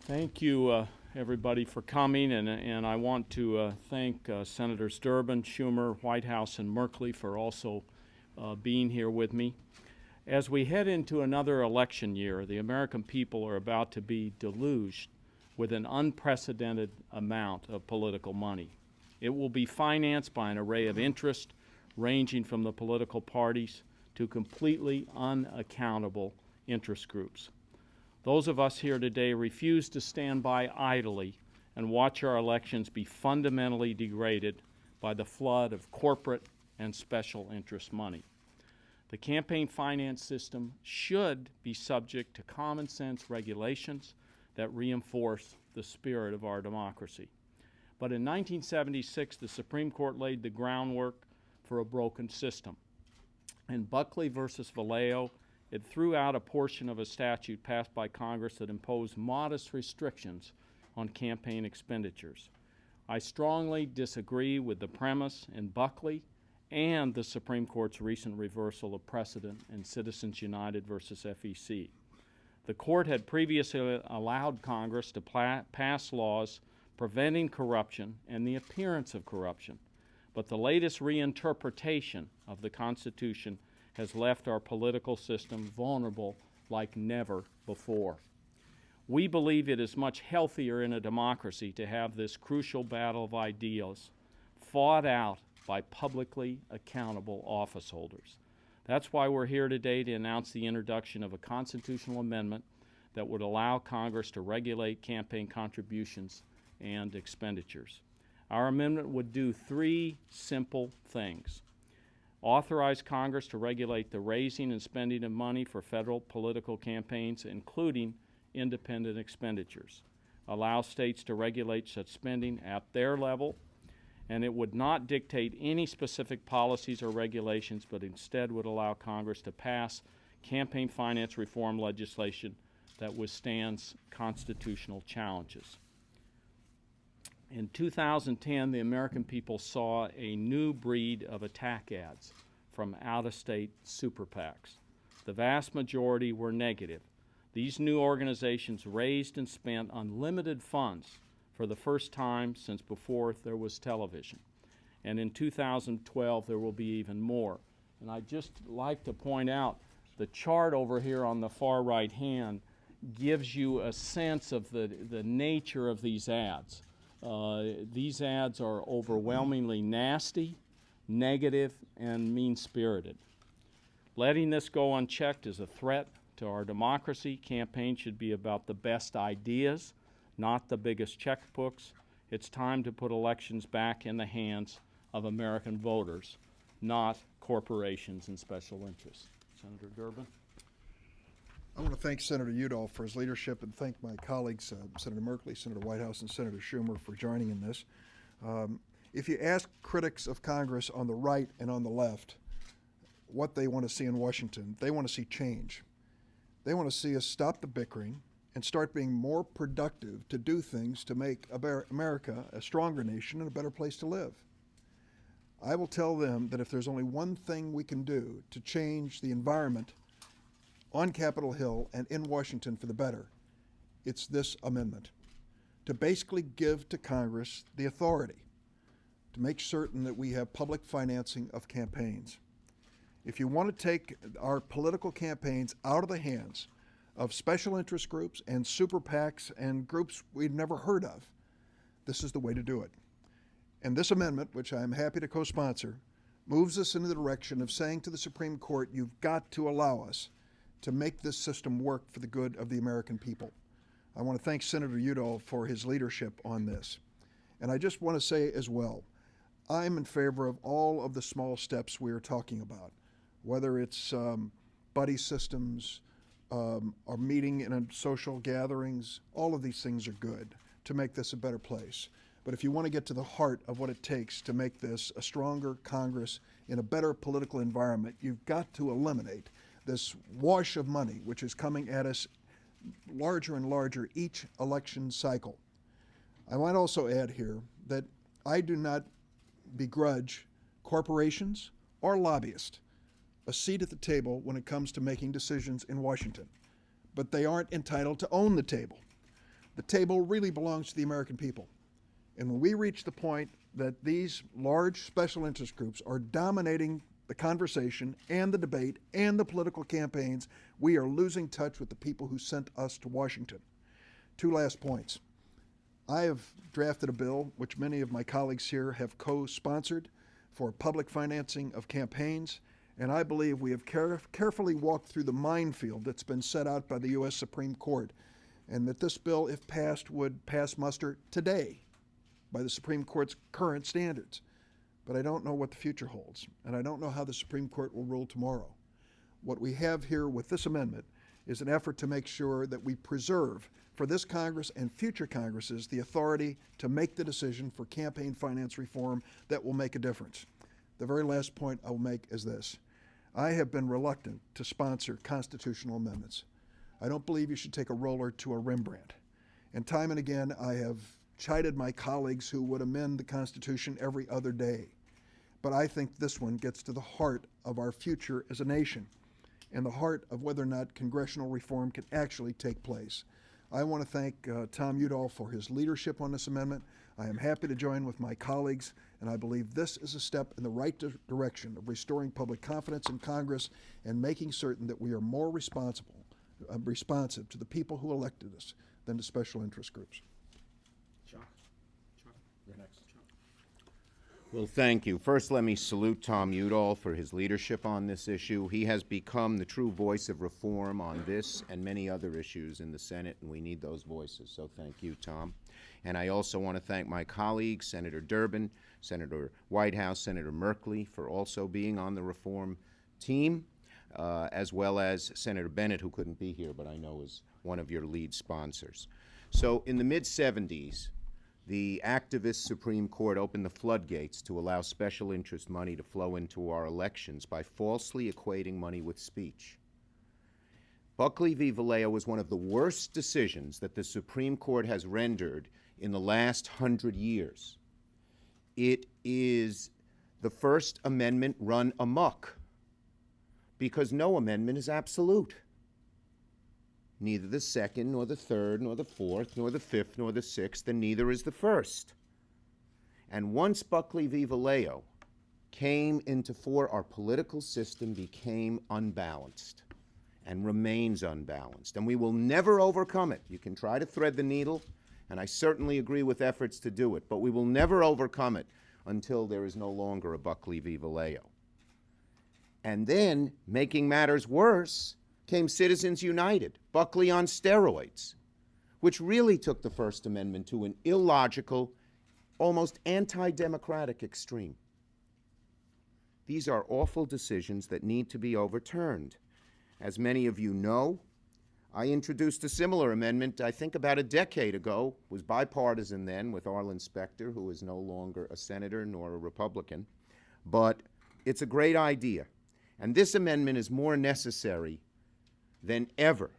Thank you, everybody, for coming, and I want to thank Senators Durbin, Schumer, Whitehouse, and Merkley for also being here with me. As we head into another election year, the American people are about to be deluged with an unprecedented amount of political money. It will be financed by an array of interests ranging from the political parties to completely unaccountable interest groups. Those of us here today refuse to stand by idly and watch our elections be fundamentally degraded by the flood of corporate and special interest money. The campaign finance system should be subject to common sense regulations that reinforce the spirit of our democracy. But in 1976, the Supreme Court laid the groundwork for a broken system. In Buckley versus Vallejo, it threw out a portion of a statute passed by Congress that imposed modest restrictions on campaign expenditures. I strongly disagree with the premise in Buckley and the Supreme Court's recent reversal of precedent in Citizens United versus FEC. The court had previously allowed Congress to pass laws preventing corruption and the appearance of corruption, but the latest reinterpretation of the Constitution has left our political system vulnerable like never before. We believe it is much healthier in a democracy to have this crucial battle of ideas fought out by publicly accountable office holders. That's why we're here today to announce the introduction of a constitutional amendment that would allow Congress to regulate campaign contributions and expenditures. Our amendment would do three simple things: authorize Congress to regulate the raising and spending of money for federal political campaigns, including independent expenditures, allow states to regulate such spending at their level, and it would not dictate any specific policies or regulations, but instead would allow Congress to pass campaign finance reform legislation that withstands constitutional challenges. In 2010, the American people saw a new breed of attack ads from out-of-state super PACs. The vast majority were negative. These new organizations raised and spent unlimited funds for the first time since before there was television. And in 2012, there will be even more. And I'd just like to point out the chart over here on the far right hand gives you a sense of the nature of these ads. These ads are overwhelmingly nasty, negative, and mean-spirited. Letting this go unchecked is a threat to our democracy. Campaigns should be about the best ideas, not the biggest checkbooks. It's time to put elections back in the hands of American voters, not corporations and special interests. Senator Durbin. I want to thank Senator Udall for his leadership and thank my colleagues, Senator Merkley, Senator Whitehouse, and Senator Schumer for joining in this. If you ask critics of Congress on the right and on the left what they want to see in Washington, they want to see change. They want to see us stop the bickering and start being more productive to do things to make America a stronger nation and a better place to live. I will tell them that if there's only one thing we can do to change the environment on Capitol Hill and in Washington for the better, it's this amendment, to basically give to Congress the authority to make certain that we have public financing of campaigns. If you want to take our political campaigns out of the hands of special interest groups and super PACs and groups we'd never heard of, this is the way to do it. And this amendment, which I'm happy to co-sponsor, moves us in the direction of saying to the Supreme Court, you've got to allow us to make this system work for the good of the American people. I want to thank Senator Udall for his leadership on this. And I just want to say as well, I'm in favor of all of the small steps we are talking about, whether it's buddy systems, or meeting in social gatherings. All of these things are good to make this a better place. But if you want to get to the heart of what it takes to make this a stronger Congress in a better political environment, you've got to eliminate this wash of money which is coming at us larger and larger each election cycle. I might also add here that I do not begrudge corporations or lobbyists a seat at the table when it comes to making decisions in Washington, but they aren't entitled to own the table. The table really belongs to the American people. And when we reach the point that these large special interest groups are dominating the conversation and the debate and the political campaigns, we are losing touch with the people who sent us to Washington. Two last points. I have drafted a bill, which many of my colleagues here have co-sponsored, for public financing of campaigns, and I believe we have carefully walked through the minefield that's been set out by the U.S. Supreme Court, and that this bill, if passed, would pass muster today by the Supreme Court's current standards. But I don't know what the future holds, and I don't know how the Supreme Court will rule tomorrow. What we have here with this amendment is an effort to make sure that we preserve for this Congress and future Congresses the authority to make the decision for campaign finance reform that will make a difference. The very last point I will make is this. I have been reluctant to sponsor constitutional amendments. I don't believe you should take a roller to a Rembrandt. And time and again, I have chided my colleagues who would amend the Constitution every other day. But I think this one gets to the heart of our future as a nation and the heart of whether or not congressional reform can actually take place. I want to thank Tom Udall for his leadership on this amendment. I am happy to join with my colleagues, and I believe this is a step in the right direction of restoring public confidence in Congress and making certain that we are more responsive to the people who elected us than to special interest groups. Chuck, you're next. Well, thank you. First, let me salute Tom Udall for his leadership on this issue. He has become the true voice of reform on this and many other issues in the Senate, and we need those voices. So thank you, Tom. And I also want to thank my colleagues, Senator Durbin, Senator Whitehouse, Senator Merkley, for also being on the reform team, as well as Senator Bennett, who couldn't be here, but I know is one of your lead sponsors. So in the mid-'70s, the activist Supreme Court opened the floodgates to allow special interest money to flow into our elections by falsely equating money with speech. Buckley v. Valeo was one of the worst decisions that the Supreme Court has rendered in the last 100 years. It is the First Amendment run amok, because no amendment is absolute. Neither the Second, nor the Third, nor the Fourth, nor the Fifth, nor the Sixth, and neither is the First. And once Buckley v. Valeo came into force, our political system became unbalanced and remains unbalanced. And we will never overcome it. You can try to thread the needle, and I certainly agree with efforts to do it, but we will never overcome it until there is no longer a Buckley v. Valeo. And then, making matters worse, came Citizens United, Buckley on steroids, which really took the First Amendment to an illogical, almost anti-democratic extreme. These are awful decisions that need to be overturned. As many of you know, I introduced a similar amendment, I think about a decade ago. It was bipartisan then, with Arlen Specter, who is no longer a senator nor a Republican. But it's a great idea. And this amendment is more necessary than ever,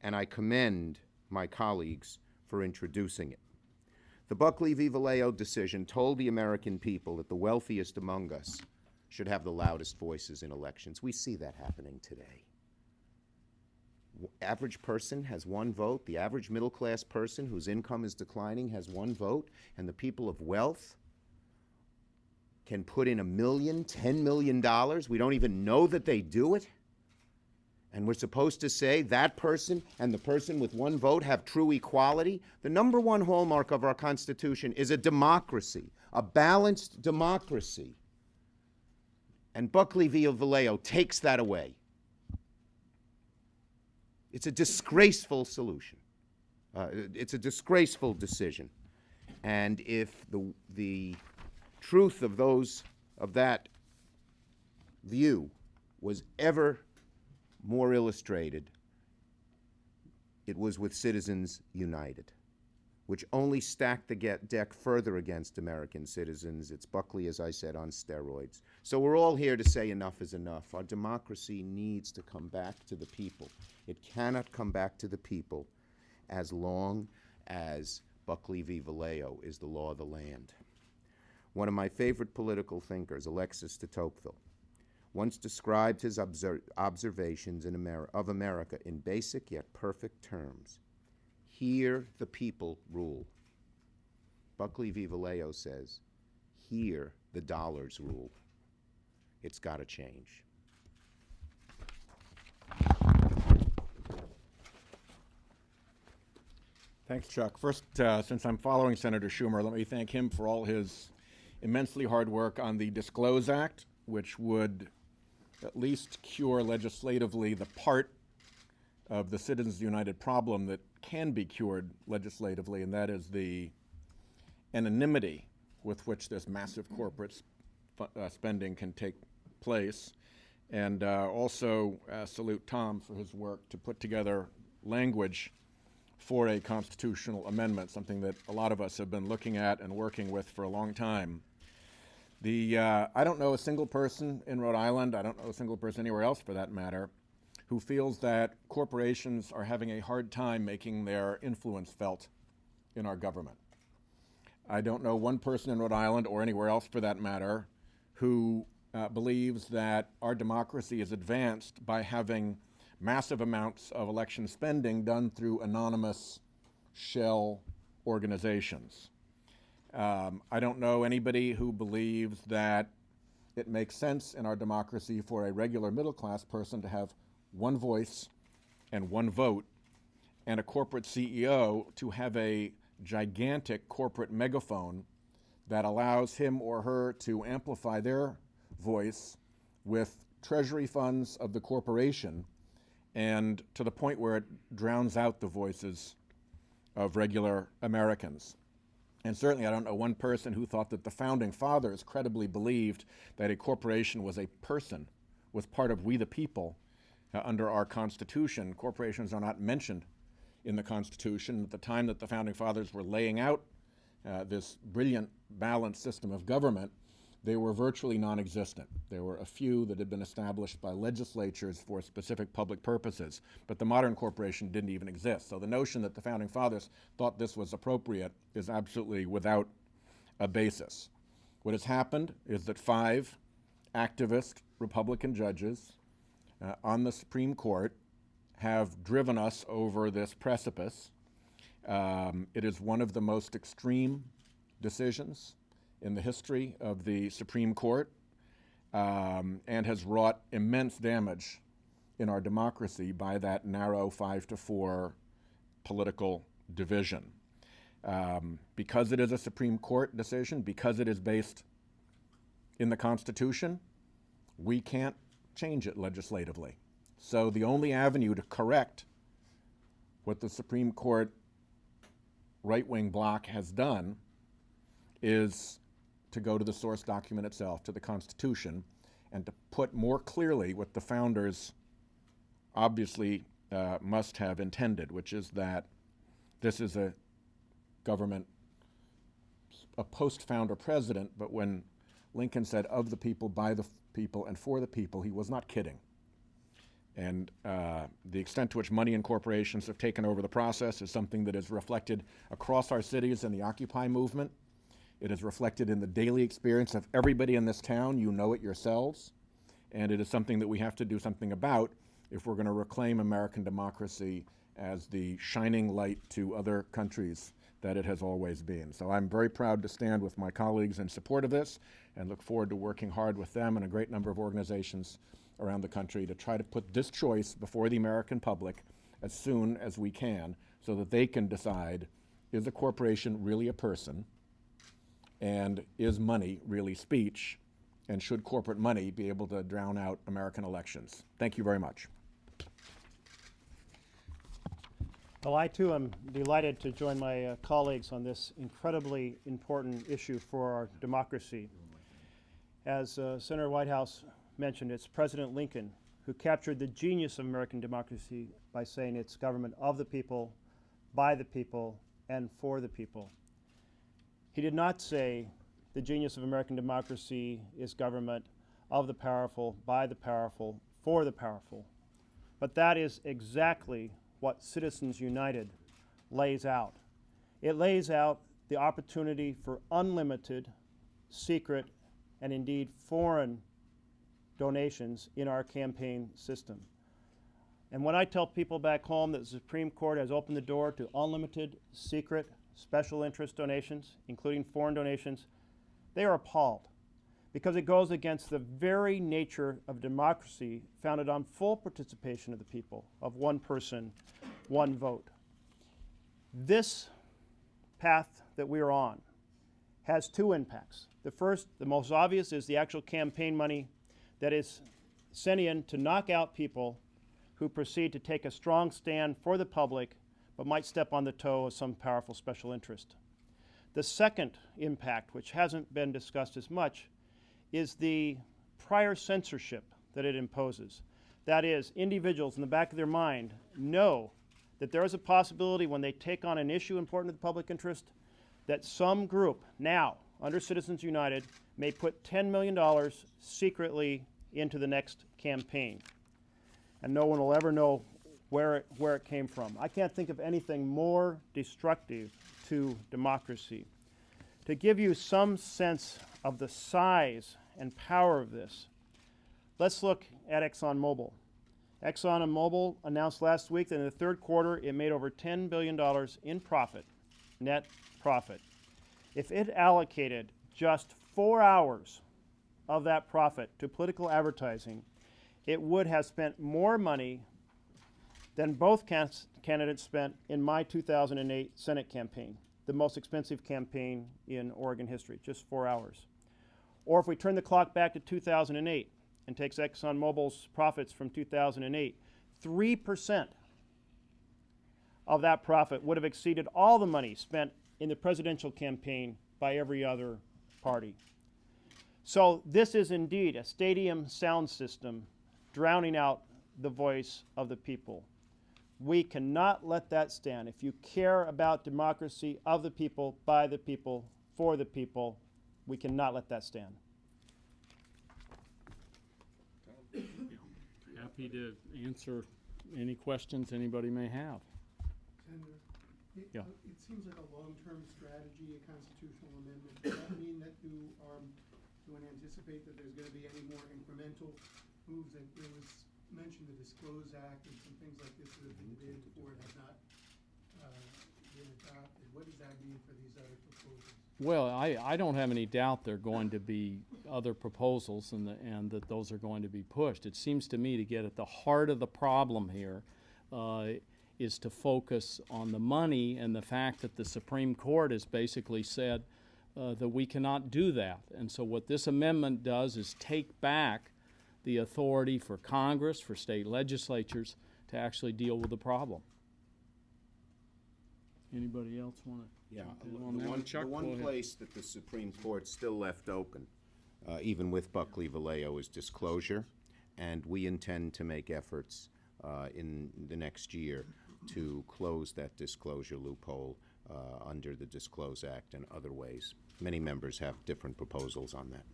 and I commend my colleagues for introducing it. The Buckley v. Valeo decision told the American people that the wealthiest among us should have the loudest voices in elections. We see that happening today. Average person has one vote. The average middle-class person whose income is declining has one vote, and the people of wealth can put in $1 million, $10 million. We don't even know that they do it. And we're supposed to say that person and the person with one vote have true equality. The number one hallmark of our Constitution is a democracy, a balanced democracy. And Buckley v. Valeo takes that away. It's a disgraceful solution. It's a disgraceful decision. And if the truth of that view was ever more illustrated, it was with Citizens United, which only stacked the deck further against American citizens. It's Buckley, as I said, on steroids. So we're all here to say enough is enough. Our democracy needs to come back to the people. It cannot come back to the people as long as Buckley v. Valeo is the law of the land. One of my favorite political thinkers, Alexis de Tocqueville, once described his observations of America in basic yet perfect terms. Here the people rule. Buckley v. Vallejo says, here the dollars rule. It's got to change. Thanks, Chuck. First, since I'm following Senator Schumer, let me thank him for all his immensely hard work on the Disclose Act, which would at least cure legislatively the part of the Citizens United problem that can be cured legislatively, and that is the anonymity with which this massive corporate spending can take place. And also salute Tom for his work to put together language for a constitutional amendment, something that a lot of us have been looking at and working with for a long time. I don't know a single person in Rhode Island, I don't know a single person anywhere else for that matter, who feels that corporations are having a hard time making their influence felt in our government. I don't know one person in Rhode Island, or anywhere else for that matter, who believes that our democracy is advanced by having massive amounts of election spending done through anonymous shell organizations. I don't know anybody who believes that it makes sense in our democracy for a regular middle-class person to have one voice and one vote, and a corporate CEO to have a gigantic corporate megaphone that allows him or her to amplify their voice with treasury funds of the corporation, and to the point where it drowns out the voices of regular Americans. And certainly I don't know one person who thought that the Founding Fathers credibly believed that a corporation was a person, was part of we the people. Under our Constitution, corporations are not mentioned in the Constitution. At the time that the Founding Fathers were laying out this brilliant, balanced system of government, they were virtually non-existent. There were a few that had been established by legislatures for specific public purposes, but the modern corporation didn't even exist. So the notion that the Founding Fathers thought this was appropriate is absolutely without a basis. What has happened is that 5 activist Republican judges on the Supreme Court have driven us over this precipice. It is one of the most extreme decisions in the history of the Supreme Court, and has wrought immense damage in our democracy by that narrow 5-4 political division. Because it is a Supreme Court decision, because it is based in the Constitution, we can't change it legislatively. So the only avenue to correct what the Supreme Court right-wing bloc has done is to go to the source document itself, to the Constitution, and to put more clearly what the founders obviously must have intended, which is that this is a government, a post-founder president, but when Lincoln said of the people, by the people, and for the people, he was not kidding. And the extent to which money and corporations have taken over the process is something that is reflected across our cities in the Occupy movement. It is reflected in the daily experience of everybody in this town. You know it yourselves. And it is something that we have to do something about if we're going to reclaim American democracy as the shining light to other countries that it has always been. So I'm very proud to stand with my colleagues in support of this and look forward to working hard with them and a great number of organizations around the country to try to put this choice before the American public as soon as we can so that they can decide, is a corporation really a person? And is money really speech? And should corporate money be able to drown out American elections? Thank you very much. Well, I too am delighted to join my colleagues on this incredibly important issue for our democracy. As Senator Whitehouse mentioned, it's President Lincoln who captured the genius of American democracy by saying it's government of the people, by the people, and for the people. He did not say the genius of American democracy is government of the powerful, by the powerful, for the powerful. But that is exactly what Citizens United lays out. It lays out the opportunity for unlimited, secret, and indeed foreign donations in our campaign system. And when I tell people back home that the Supreme Court has opened the door to unlimited, secret, special interest donations, including foreign donations, they are appalled because it goes against the very nature of democracy founded on full participation of the people, of one person, one vote. This path that we are on has two impacts. The first, the most obvious, is the actual campaign money that is sent in to knock out people who proceed to take a strong stand for the public but might step on the toe of some powerful special interest. The second impact, which hasn't been discussed as much, is the prior censorship that it imposes. That is, individuals in the back of their mind know that there is a possibility when they take on an issue important to the public interest that some group now, under Citizens United, may put $10 million secretly into the next campaign. And no one will ever know where it came from. I can't think of anything more destructive to democracy. To give you some sense of the size and power of this, let's look at ExxonMobil. ExxonMobil announced last week that in the third quarter it made over $10 billion in profit, net profit. If it allocated just 4 hours of that profit to political advertising, it would have spent more money than both candidates spent in my 2008 Senate campaign, the most expensive campaign in Oregon history, just 4 hours. Or if we turn the clock back to 2008 and takes ExxonMobil's profits from 2008, 3% of that profit would have exceeded all the money spent in the presidential campaign by every other party. So this is indeed a stadium sound system drowning out the voice of the people. We cannot let that stand. If you care about democracy of the people, by the people, for the people, we cannot let that stand. Happy to answer any questions anybody may have. Senator, Yeah. it seems like a long-term strategy, a constitutional amendment. Does that mean that you anticipate that there's going to be any more incremental moves? That there was mentioned the Disclose Act and some things like this that have been debated before and have not been adopted. What does that mean for these other proposals? Well, I don't have any doubt there are going to be other proposals and that those are going to be pushed. It seems to me to get at the heart of the problem here is to focus on the money and the fact that the Supreme Court has basically said that we cannot do that. And so what this amendment does is take back the authority for Congress, for state legislatures, to actually deal with the problem. Anybody else want to? Yeah, Chuck, the go one ahead. place that the Supreme Court still left open, even with Buckley Vallejo, is disclosure, and we intend to make efforts in the next year to close that disclosure loophole under the Disclose Act and other ways. Many members have different proposals on that.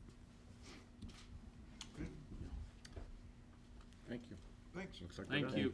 Thank you. Thanks. Looks like we're Thank done. you.